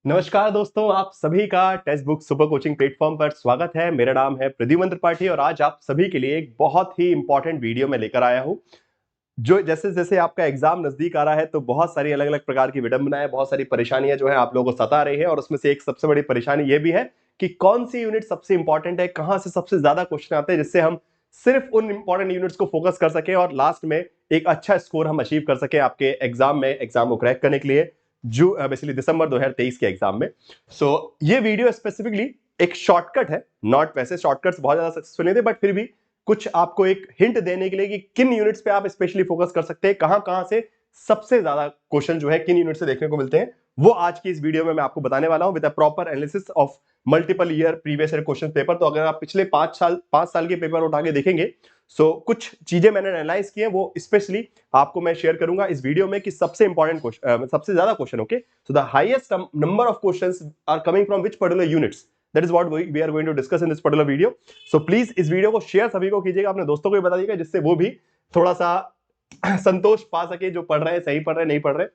नमस्कार दोस्तों, आप सभी का text book super coaching platform पर स्वागत है। मेरा नाम है प्रद्युमन त्रिपाठी और आज आप सभी के लिए एक बहुत ही इंपॉर्टेंट वीडियो में लेकर आया हूं। जो जैसे जैसे आपका एग्जाम नजदीक आ रहा है तो बहुत सारी अलग अलग प्रकार की विडंबनाएं, बहुत सारी परेशानियां जो है आप लोगों को सता रही है और उसमें से एक सबसे बड़ी परेशानी यह भी है कि कौन सी यूनिट सबसे इंपॉर्टेंट है, कहां से सबसे ज्यादा क्वेश्चन आते हैं, जिससे हम सिर्फ उन इंपॉर्टेंट यूनिट्स को फोकस कर सके और लास्ट में एक अच्छा स्कोर हम अचीव कर सके आपके एग्जाम में, एग्जाम को क्रैक करने के लिए जो बेसिकली दिसंबर 2023 के एग्जाम में। ये वीडियो स्पेसिफिकली एक शॉर्टकट है, नॉट वैसे शॉर्टकट्स बहुत ज्यादा सक्सेसफुल नहीं थे बट फिर भी कुछ आपको एक हिंट देने के लिए कि किन यूनिट्स पे आप स्पेशली फोकस कर सकते हैं, कहां कहां से सबसे ज्यादा क्वेश्चन जो है किन यूनिट से देखने को मिलते हैं, वो आज की इस वीडियो में मैं आपको बताने वाला हूं with a proper analysis of multiple year previous year question paper. तो अगर आप पिछले 5 साल के पेपर उठा के देखेंगे, कुछ चीजें मैंने एनालाइज की हैं, वो स्पेशली आपको मैं शेयर करूंगा इस वीडियो में कि सबसे इंपॉर्टेंट क्वेश्चन, सबसे ज्यादा question, okay. So the highest number of questions are coming from which particular units, that is what we are going to discuss in this particular video. So please इस video को share सभी को कीजिएगा, अपने दोस्तों को भी बताइएगा, जिससे वो भी थोड़ा सा संतोष पा सके, जो पढ़ रहे हैं, सही पढ़ रहे हैं, नहीं पढ़ रहे।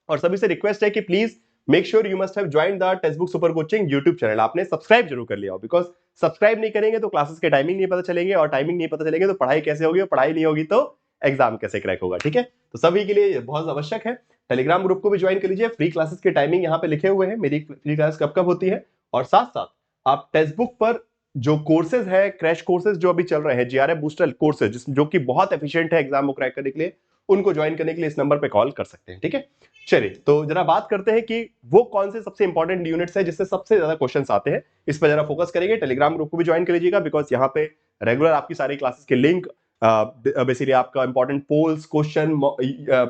और सभी से रिक्वेस्ट है कि please make sure you must have joined the text book super coaching YouTube channel. आपने सब्सक्राइब जरूर कर लिया हो, बिकॉज सब्सक्राइब नहीं करेंगे तो क्लासेस के टाइमिंग नहीं पता चलेंगे, और टाइमिंग नहीं पता चलेंगे तो पढ़ाई कैसे होगी, और पढ़ाई नहीं होगी तो एग्जाम कैसे क्रैक होगा, ठीक है। तो सभी के लिए बहुत आवश्यक है, टेलीग्राम ग्रुप को भी ज्वाइन कर लीजिए। फ्री क्लासेस के टाइमिंग यहाँ पे लिखे हुए हैं, मेरी फ्री क्लास कब कब होती है, और साथ साथ आप टेक्स्ट बुक पर जो कोर्सेज है, क्रैश कोर्सेज जो अभी चल रहे हैं, जीआरएफ बूस्टर कोर्सेज जो कि बहुत एफिशिएंट है एग्जाम को क्रैक करने के लिए, उनको ज्वाइन करने के लिए इस नंबर पे कॉल कर सकते हैं, ठीक है। चलिए तो जरा बात करते हैं कि वो कौन से सबसे इंपॉर्टेंट यूनिट्स है जिससे सबसे ज्यादा क्वेश्चंस आते हैं, इस पर जरा फोकस करेंगे। टेलीग्राम ग्रुप को भी ज्वाइन कर लीजिएगा, बिकॉज यहाँ पे रेगुलर आपकी सारी क्लासेस के लिंक, बेसिकली आपका इंपॉर्टेंट पोल्स, क्वेश्चन,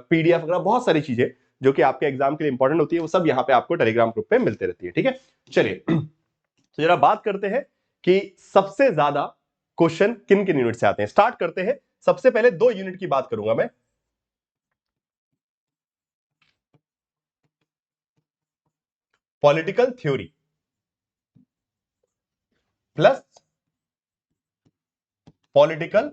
पीडीएफ वगैरह बहुत सारी चीजें जो कि आपके एग्जाम के लिए इंपॉर्टेंट होती है, वो सब यहाँ पे आपको टेलीग्राम ग्रुप पे मिलते रहती है, ठीक है। चलिए तो जरा बात करते हैं कि सबसे ज्यादा क्वेश्चन किन किन यूनिट से आते हैं। स्टार्ट करते हैं, सबसे पहले 2 यूनिट की बात करूंगा मैं। Political theory plus political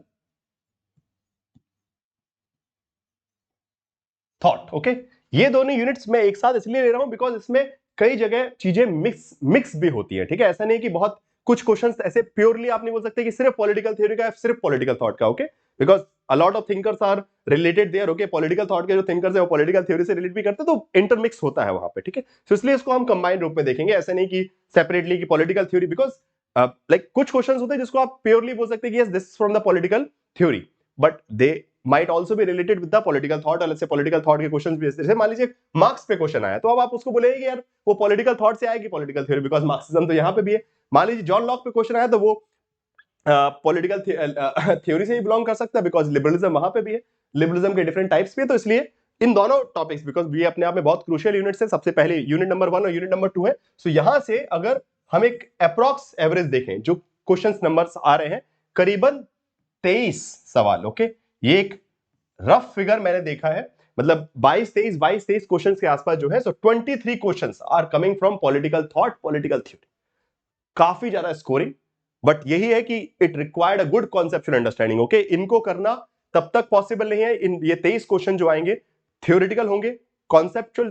thought, okay. ये दोनों यूनिट्स मैं एक साथ इसलिए ले रहा हूं बिकॉज इसमें कई जगह चीजें मिक्स मिक्स भी होती है, ठीक है। ऐसा नहीं कि बहुत कुछ क्वेश्चंस ऐसे प्योरली आप नहीं बोल सकते कि सिर्फ पॉलिटिकल थ्योरी का है, सिर्फ पॉलिटिकल थॉट का, okay. Because a lot of thinkers are related there, okay. Political thought के जो थिंकर्स है वो पॉलिटिकल थ्योरी से रिलेट भी करते हैं, तो इंटरमिक्स होता है वहां पे, ठीक है। तो इसलिए इसको हम कंबाइंड रूप में देखेंगे, ऐसा नहीं कि सेपरेटली कि पॉलिटिकल थ्योरी, बिकॉज लाइक कुछ क्वेश्चंस होते हैं जिसको आप प्योरली बोल सकते हैं कि yes this is from the political theory, but they might also be related with the political thought, और जैसे political thought के क्वेश्चंस भी, जैसे मान लीजिए मार्क्स पे क्वेश्चन आया तो अब आप उसको बोलेंगे कि यार वो पॉलिटिकल थॉट से आएगी पॉलिटिकल थ्योरी, बिकॉज मार्क्सिज्म तो यहाँ पे भी है। मान लीजिए जॉन लॉक पे क्वेश्चन आया तो वो पॉलिटिकल थ्योरी से ही बिलोंग कर सकता है, बिकॉज लिबरलिज्म वहां पे भी है, लिबरलिज्म के डिफरेंट टाइप्स भी है। तो इसलिए इन दोनों टॉपिक्स, बिकॉज ये अपने आप में बहुत क्रूशियल यूनिट्स है, सबसे पहले यूनिट नंबर 1 और यूनिट नंबर 2 है। सो यहां से अगर हम एक अप्रॉक्स एवरेज देखें, जो क्वेश्चन नंबर्स आ रहे हैं करीबन 23 सवाल, ओके। ये एक रफ फिगर मैंने देखा है, मतलब 22-23 क्वेश्चंस के आसपास जो है। So 23 questions are coming from political thought, political theory. काफी ज्यादा स्कोरिंग, बट यही है कि it required a good conceptual understanding, okay. इनको करना तब तक पॉसिबल नहीं है, इन ये 23 क्वेश्चन जो आएंगे थ्योरेटिकल होंगे, कॉन्सेप्चुअल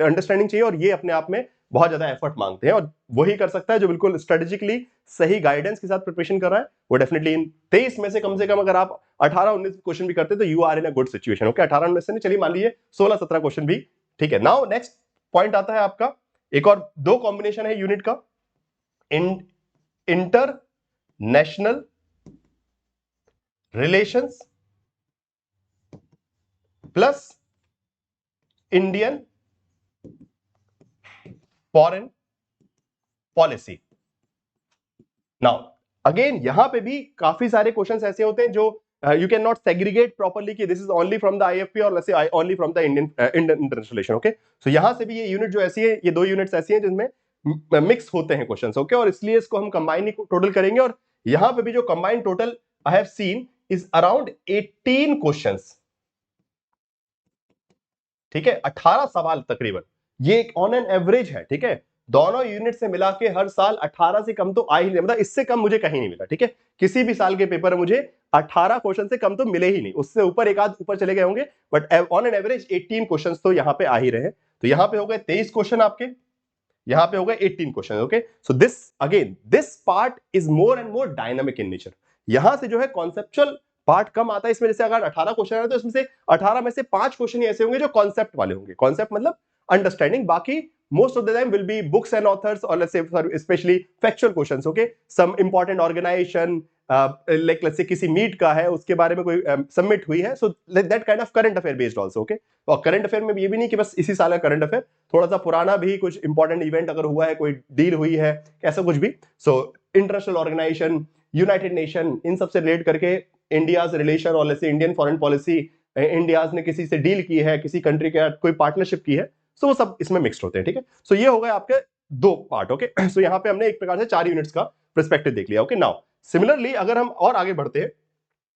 अंडरस्टैंडिंग चाहिए, और ये अपने आप में बहुत ज्यादा एफर्ट मांगते हैं, और वही कर सकता है जो बिल्कुल स्ट्रेटेजिकली सही गाइडेंस के साथ प्रिपरेशन कर रहा है, वो डेफिनेटली इन 23 में से कम अगर आप 18-19 क्वेश्चन भी करते तो you are in a good situation, okay. 18 में से नहीं, चलिए मान लीजिए 16-17 क्वेश्चन भी, ठीक है। नाउ नेक्स्ट पॉइंट आता है आपका, एक और 2 कॉम्बिनेशन है यूनिट का, international relations plus Indian foreign policy. Now again यहां पे भी काफी सारे क्वेश्चंस ऐसे होते हैं जो you can not segregate properly कि this is only from the IFP और let's say only from the Indian international relation, okay. So यहां से भी ये यूनिट जो ऐसी है, ये 2 यूनिट्स ऐसी हैं जिनमें मिक्स होते हैं क्वेश्चंस, ओके। और इसलिए इसको हम कंबाइन टोटल करेंगे, और यहां पे भी जो combine total I have seen is around 18 questions, ठीक है। 18 सवाल तकरीबन, ये ऑन एन एवरेज है, ठीक है। दोनों यूनिट से मिला के हर साल 18 से कम तो आ ही नहीं, मतलब इससे कम मुझे कहीं नहीं मिला, ठीक है। किसी भी साल के पेपर में मुझे 18 क्वेश्चन से कम तो मिले ही नहीं, उससे ऊपर एक आध ऊपर चले गए होंगे, but on an average 18 question तो यहां पे आ ही रहे। तो यहां पे हो गए 23 क्वेश्चन आपके, यहां पे हो गए 18 question. Okay, so this part is more and more dynamic in nature. यहां से जो है कॉन्सेप्चुअल पार्ट कम आता है इसमें। जैसे अगर 18 क्वेश्चन है तो इसमें से 18 में से 5 क्वेश्चन ही ऐसे होंगे जो कॉन्सेप्ट वाले होंगे, कॉन्सेप्ट मतलब अंडरस्टैंडिंग। बाकी most of the time will be books and authors, or let's say especially factual questions, okay, some important organization, like let's say किसी मीट का है उसके बारे में कोई सबमिट हुई है, so that kind of current affair based also, okay। और करंट अफेयर में ये भी नहीं कि बस इसी साल का करंट अफेयर, थोड़ा सा पुराना भी कुछ इंपॉर्टेंट इवेंट अगर हुआ है, कोई डील हुई है, ऐसा कुछ भी। So international organisation, United nation, इन सबसे रिलेट करके इंडियाज रिलेशन, और जैसे इंडियन फॉरेन पॉलिसी, इंडियाज ने किसी से डील की है, किसी कंट्री के कोई पार्टनरशिप की है, सो वो सब इसमें मिक्स्ड होते हैं, ठीक है। सो ये हो गए आपके 2 पार्ट, ओके। सो यहाँ पे हमने एक प्रकार से 4 यूनिट्स का पर्सपेक्टिव देख लिया, ओके। नाउ सिमिलरली अगर हम और आगे बढ़ते हैं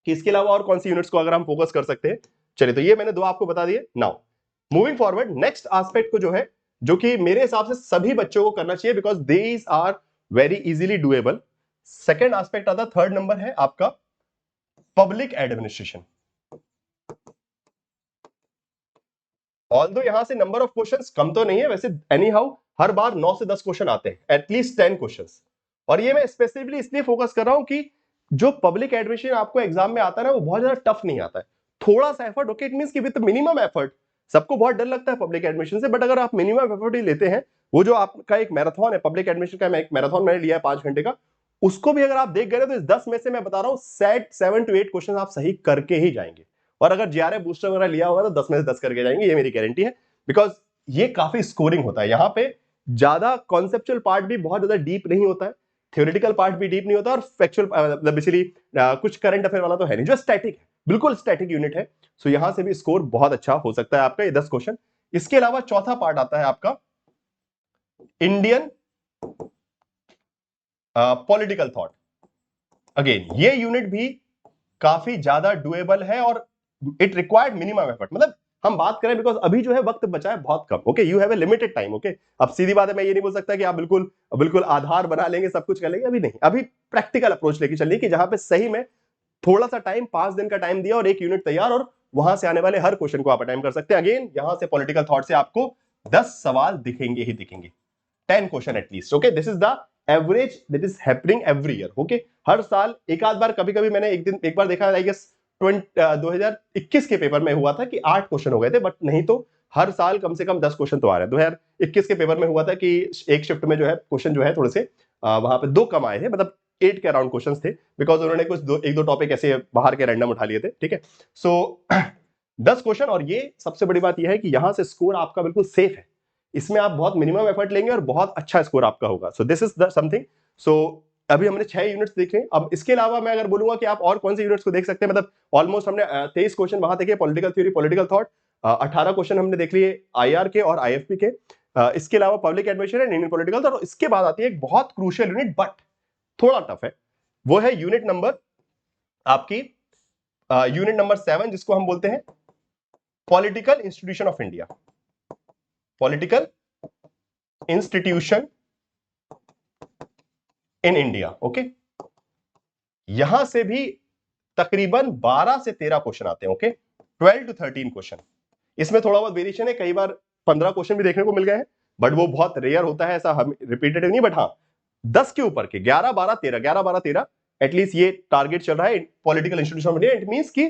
कि इसके अलावा और कौन सी यूनिट्स को अगर हम फोकस कर सकते हैं, चलिए, तो ये मैंने 2 आपको बता दिए। Now moving forward, next aspect को जो है, जो कि मेरे हिसाब से सभी बच्चों को करना चाहिए, because these are very easily doable. Second aspect आता, थर्ड नंबर है आपका पब्लिक एडमिनिस्ट्रेशन। ऑल्दो यहां से नंबर ऑफ क्वेश्चंस कम तो नहीं है वैसे, एनी हाउ हर बार 9 से 10 क्वेश्चन आते हैं, एटलीस्ट 10 क्वेश्चंस। और ये मैं स्पेसिफिकली इसलिए फोकस कर रहा हूं कि जो पब्लिक एडमिनिस्ट्रेशन आपको एग्जाम में आता है ना, वो बहुत ज्यादा टफ नहीं आता है, थोड़ा सा एफर्ट, ओके। इट मींस कि विद मिनिमम एफर्ट। सबको बहुत डर लगता है पब्लिक एडमिनिस्ट्रेशन से, बट अगर आप मिनिमम एफर्ट ही लेते हैं, वो जो आपका एक मैराथन है पब्लिक एडमिनिस्ट्रेशन का, एक मैराथन मैंने लिया है 5 घंटे का, उसको भी अगर आप देख गए तो इस 10 में से मैं बता रहा हूं 7 to 8 क्वेश्चन आप सही करके ही जाएंगे। और अगर जीआरएफ बूस्टर वगैरह लिया होगा तो 10 में से 10 करके जाएंगे, ये मेरी गारंटी है। बिकॉज ये काफी स्कोरिंग होता है, यहां पे ज्यादा कॉन्सेप्चुअल पार्ट भी बहुत ज्यादा डीप नहीं होता है, थ्योरेटिकल पार्ट भी डीप नहीं होता, और फैक्चुअल बेसिकली कुछ करंट अफेयर वाला तो है नहीं, जो स्टैटिक है, बिल्कुल स्टैटिक यूनिट है। सो यहां से भी स्कोर बहुत अच्छा हो सकता है आपका, ये 10 क्वेश्चन। इसके अलावा चौथा पार्ट आता है आपका इंडियन पॉलिटिकल थॉट। अगेन ये यूनिट भी काफी ज्यादा डुएबल है, और इट रिक्वायर्ड मिनिमम एफर्ट। मतलब हम बात करें, बिकॉज अभी जो है वक्त बचा है बहुत कम, okay, you have a limited time, okay. अब सीधी बात है, मैं ये नहीं बोल सकता कि आप बिल्कुल बिल्कुल आधार बना लेंगे, सब कुछ कर लेंगे, अभी नहीं। अभी प्रैक्टिकल अप्रोच लेके चलिए कि जहां पे सही में थोड़ा सा टाइम, 5 दिन का टाइम दिया और एक यूनिट तैयार, और वहां से आने वाले हर क्वेश्चन को आप अटेम्प्ट कर सकते हैं। अगेन यहां से पॉलिटिकल थॉट से आपको 10 सवाल दिखेंगे ही दिखेंगे, 10 question at least, okay. This is the average that is happening every year, okay. हर साल एक आध बार, कभी कभी मैंने एक बार देखा, आई गेस 2021 के पेपर में हुआ था कि 8 क्वेश्चन हो गए थे, बट नहीं तो हर साल कम से कम 10 क्वेश्चन तो आ रहे हैं। 2021 के पेपर में हुआ था कि एक शिफ्ट में जो है क्वेश्चन जो है थोड़े से वहां पे 2 कम आए थे, मतलब 8 के अराउंड क्वेश्चन थे, बिकॉज उन्होंने कुछ एक दो टॉपिक ऐसे बाहर के रैंडम उठा लिए थे, ठीक है। सो 10 क्वेश्चन, और ये सबसे बड़ी बात यह है कि यहां से स्कोर आपका बिल्कुल सेफ है, इसमें आप बहुत मिनिमम एफर्ट लेंगे और बहुत अच्छा स्कोर आपका होगा। So this is the something. So अभी हमने 6 यूनिट्स देखे। अब इसके अलावा मैं अगर बोलूंगा कि आप और कौन से यूनिट्स को देख सकते हैं, मतलब ऑलमोस्ट हमने 23 क्वेश्चन वहां देखे, political theory, political thought, 18 question हमने देख लिए आईआर के और आईएफपी के। इसके अलावा public administration and Indian political thought. इसके बाद आती है एक बहुत क्रूशियल यूनिट, बट थोड़ा टफ है, वो है यूनिट नंबर आपकी यूनिट नंबर 7, जिसको हम बोलते हैं political institution of India. Political institution in India, okay. यहां से भी तकरीबन 12 से 13 क्वेश्चन आते हैं, ओके। 12 to 13 question. इसमें थोड़ा बहुत वेरिएशन है, कई बार 15 क्वेश्चन भी देखने को मिल गए हैं, बट वो बहुत रेयर होता है, ऐसा हम रिपीटेटिव नहीं। बट हाँ, 10 के ऊपर के 11 12 13, 11 12 13 एटलीस्ट ये टारगेट चल रहा है political institution of India. It means की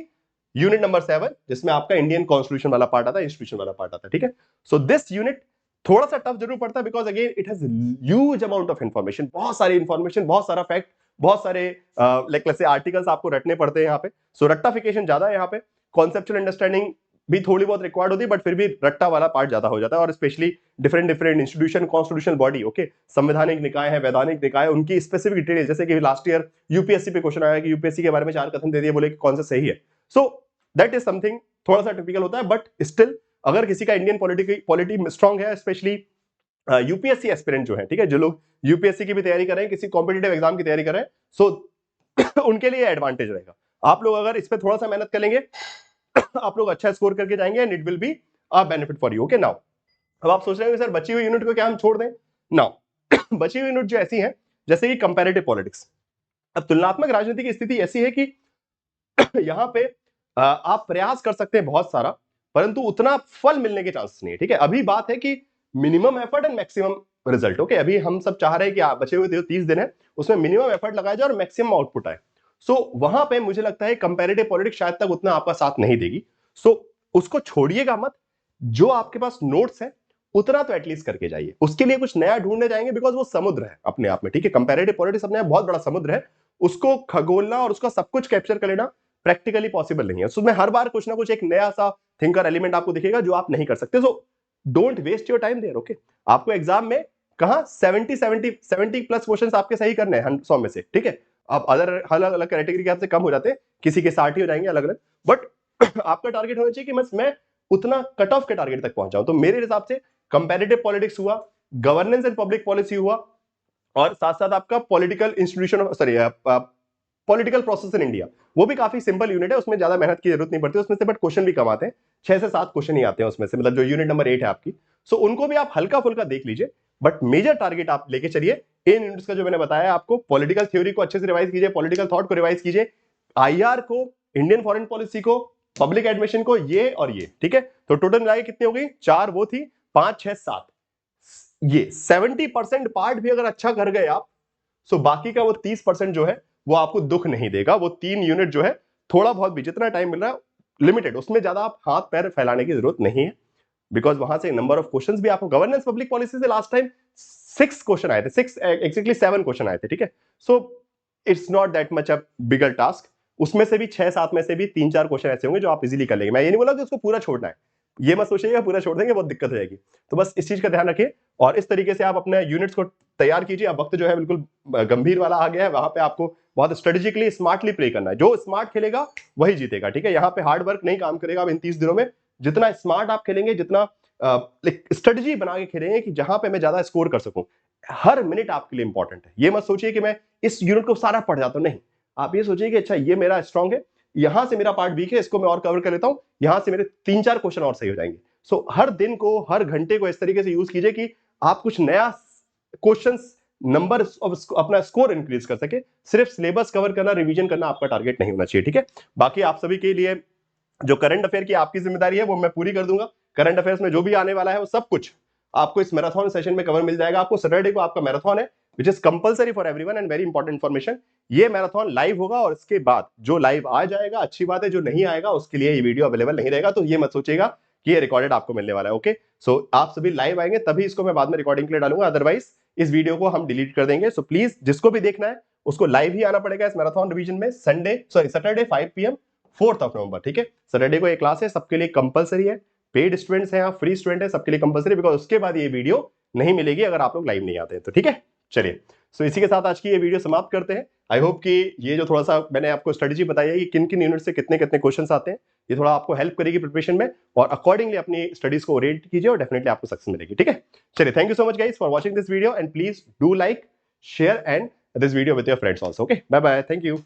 यूनिट नंबर 7, जिसमें आपका इंडियन कॉन्स्टिट्यूशन वाला पार्ट आता है, इंस्टीट्यूशन वाला पार्ट आता है, ठीक है। सो दिस यूनिट थोड़ा सा टफ जरूर पड़ता है, because again it has huge amount of information, बहुत सारी इंफॉर्मेशन, बहुत सारा फैक्ट, बहुत सारे लाइक से आर्टिकल्स आपको रटने पड़ते हैं यहाँ पे। सो रट्टाफिकेशन ज्यादा है यहाँ पे, कॉन्सेप्चुअल अंडरस्टैंडिंग भी थोड़ी बहुत रिक्वायर्ड होती है, बट फिर भी रट्टा वाला पार्ट ज्यादा हो जाता है। और specially different different institution, constitutional body, okay, संवैधानिक निकाय है, वैधानिक निकाय, उनकी स्पेसिफिक डिटेल्स, जैसे कि लास्ट ईयर यूपीएससी पे क्वेश्चन आया कि यूपीएससी के बारे में 4 कथन दे दिए, बोले कि कौन सा सही है। सो दैट इज समथिंग थोड़ा सा टिपिकल होता है, बट स्टिल अगर किसी का इंडियन पॉलिटी स्ट्रांग है, स्पेशली यूपीएससी एस्पिरेंट जो है, ठीक है, जो लोग यूपीएससी की भी तैयारी कर रहे हैं, किसी कॉम्पिटेटिव एग्जाम की तैयारी कर रहे हैं, सो उनके लिए एडवांटेज रहेगा। आप लोग अगर इस पे थोड़ा सा मेहनत करेंगे, आप लोग अच्छा स्कोर करके जाएंगे, and it will be a benefit for you, okay. Now अब आप सोच रहे हैं सर बची हुई यूनिट को क्या हम छोड़ दें? नाउ बची हुई यूनिट जो ऐसी है, जैसे कि कंपैरेटिव पॉलिटिक्स। अब तुलनात्मक राजनीति की स्थिति ऐसी है कि यहां पे आप प्रयास कर सकते हैं बहुत सारा, परंतु उतना फल मिलने के चांसेस नहीं है, ठीक है। अभी बात है कि minimum effort and maximum result. Okay, अभी हम सब चाह रहे हैं कि बचे हुए जो 30 दिन है उसमें मिनिमम एफर्ट लगाया जाए और मैक्सिमम आउटपुट आए। सो वहां पे मुझे लगता है कंपैरेटिव पॉलिटिक्स शायद तक उतना आपका साथ नहीं देगी। सो उसको छोड़िएगा मत, जो आपके पास नोट्स है उतना तो एटलीस्ट करके जाइए। उसके लिए कुछ नया ढूंढने जाएंगे बिकॉज वो समुद्र है अपने आप में, ठीक है। कंपैरेटिव पॉलिटिक्स अपने आप बहुत बड़ा समुद्र है, उसको खगोलना और उसका सब कुछ कैप्चर कर लेना प्रैक्टिकली पॉसिबल नहीं है। उसमें हर बार कुछ ना कुछ एक नया सा थिंकर एलिमेंट आपको दिखेगा जो आप नहीं कर सकते। So don't waste your time there. Okay, आपको एग्जाम में कहा 70 प्लस क्वेश्चन आपके सही करने हैं 100 में से, ठीक है। अब अदर अलग अलग कैटेगरी के आपसे कम हो जाते हैं, किसी के 60 ही हो जाएंगे अलग अलग, बट आपका टारगेट होना चाहिए कि बस मैं उतना कट ऑफ के टारगेट तक पहुंच जाऊं। तो मेरे हिसाब से कंपैरेटिव पॉलिटिक्स हुआ, गवर्नेंस एंड पब्लिक पॉलिसी हुआ, और साथ साथ आपका political institution, sorry political process in India, वो भी काफी सिंपल यूनिट है, उसमें ज्यादा मेहनत की जरूरत नहीं पड़ती उसमें से, बट क्वेश्चन भी कम आते हैं, 6 से 7 क्वेश्चन ही आते हैं उसमें से, मतलब जो यूनिट नंबर 8 है आपकी। सो उनको भी आप हल्का फुल्का देख लीजिए, बट मेजर टारगेट आप लेके चलिए इन यूनिट्स का जो मैंने बताया आपको। पॉलिटिकल थ्योरी को अच्छे से रिवाइज कीजिए, पॉलिटिकल थॉट को रिवाइज कीजिए, आईआर को, इंडियन फॉरेन पॉलिसी को, पब्लिक एडमिशन को, ये और ये, ठीक है। तो टोटल मिला के कितनी हो गई, 4 वो थी, 5 6 7, ये 70% पार्ट भी अगर अच्छा कर गए आप, सो बाकी का वो 30% जो है वो आपको दुख नहीं देगा। वो 3 यूनिट जो है, थोड़ा बहुत भी जितना टाइम मिल रहा है लिमिटेड, उसमें ज्यादा आप हाथ पैर फैलाने की जरूरत नहीं है, बिकॉज वहां से नंबर ऑफ क्वेश्चंस भी आपको गवर्नेंस पब्लिक पॉलिसी से लास्ट टाइम 6 क्वेश्चन आए थे, 6 एक्जेक्टली 7 क्वेश्चन आए थे, ठीक है। So it's not that much a bigger task. उसमें से भी 6-7 में से भी 3-4 क्वेश्चन ऐसे होंगे जो आप इजीली कर लेंगे। मैं ये नहीं बोला कि उसको पूरा छोड़ना है, ये मत सोचिएगा पूरा छोड़ देंगे बहुत दिक्कत हो जाएगी। तो बस इस चीज का ध्यान रखिए और इस तरीके से आप अपने यूनिट्स को तैयार कीजिए। अब वक्त जो है बिल्कुल गंभीर वाला आ गया है, वहां पे आपको बहुत स्ट्रेटेजिकली स्मार्टली प्ले करना है। जो स्मार्ट खेलेगा वही जीतेगा, ठीक है। यहाँ पे हार्ड वर्क नहीं काम करेगा। अब इन 30 दिनों में जितना स्मार्ट आप खेलेंगे, जितना स्ट्रेटजी बना के खेलेंगे कि जहां पे मैं ज्यादा स्कोर कर सकूं, हर मिनट आपके लिए इंपॉर्टेंट है। ये मत सोचिए कि मैं इस यूनिट को सारा पढ़ जाता हूं, नहीं। आप ये सोचिए कि अच्छा ये मेरा स्ट्रांग है, यहां से मेरा पार्ट वीक है, इसको मैं और कवर कर लेता हूं, यहां से मेरे 3-4 क्वेश्चन और सही हो जाएंगे। सो हर दिन को, हर घंटे को इस तरीके से यूज कीजिए कि आप कुछ नया क्वेश्चंस, नंबर अपना स्कोर इंक्रीज कर सके। सिर्फ सिलेबस कवर करना, रिवीजन करना आपका टारगेट नहीं होना चाहिए, ठीक है। बाकी आप सभी के लिए जो करंट अफेयर की आपकी जिम्मेदारी है वो मैं पूरी कर दूंगा। करंट अफेयर्स में जो भी आने वाला है वो सब कुछ आपको इस मैराथन सेशन में कवर मिल जाएगा। आपको सैटरडे को आपका मैराथन है, which is compulsory for everyone and very important information. ये मैराथन लाइव होगा और इसके बाद जो लाइव आ जाएगा अच्छी बात है, जो नहीं आएगा उसके लिए ये वीडियो अवेलेबल नहीं रहेगा। तो ये मत सोचिएगा कि ये रिकॉर्डेड आपको मिलने वाला है। ओके, सो आप सभी लाइव आएंगे तभी इसको मैं बाद में रिकॉर्डिंग के लिए डालूंगा, अदरवाइज इस वीडियो को हम डिलीट कर देंगे। सो प्लीज जिसको भी देखना है उसको लाइव ही आना पड़ेगा इस मैराथन रिवीजन में, Saturday 5 PM 4th of November, ठीक है। सैटरडे को ये क्लास है, सबके लिए कंपलसरी है। पेड स्टूडेंट्स हैं, फ्री स्टूडेंट है, सबके लिए कंपलसरी, बिकॉज उसके बाद ये वीडियो नहीं मिलेगी अगर आप लोग लाइव नहीं आते हैं तो, ठीक है। चलिए, सो इसी के साथ आज की ये वीडियो समाप्त करते हैं। आई होप कि ये जो थोड़ा सा मैंने आपको स्ट्रेटेजी बताई है कि किन किन यूनिट से कितने कितने क्वेश्चंस आते हैं, ये थोड़ा आपको हेल्प करेगी प्रिपरेशन में, और अकॉर्डिंगली अपनी स्टडीज को ओरिएंट कीजिए और डेफिनेटली आपको सक्सेस मिलेगी, ठीक है। चलिए, thank you so much guys for watching this video and please do like, share and this video with your friends also. Okay, bye bye, thank you.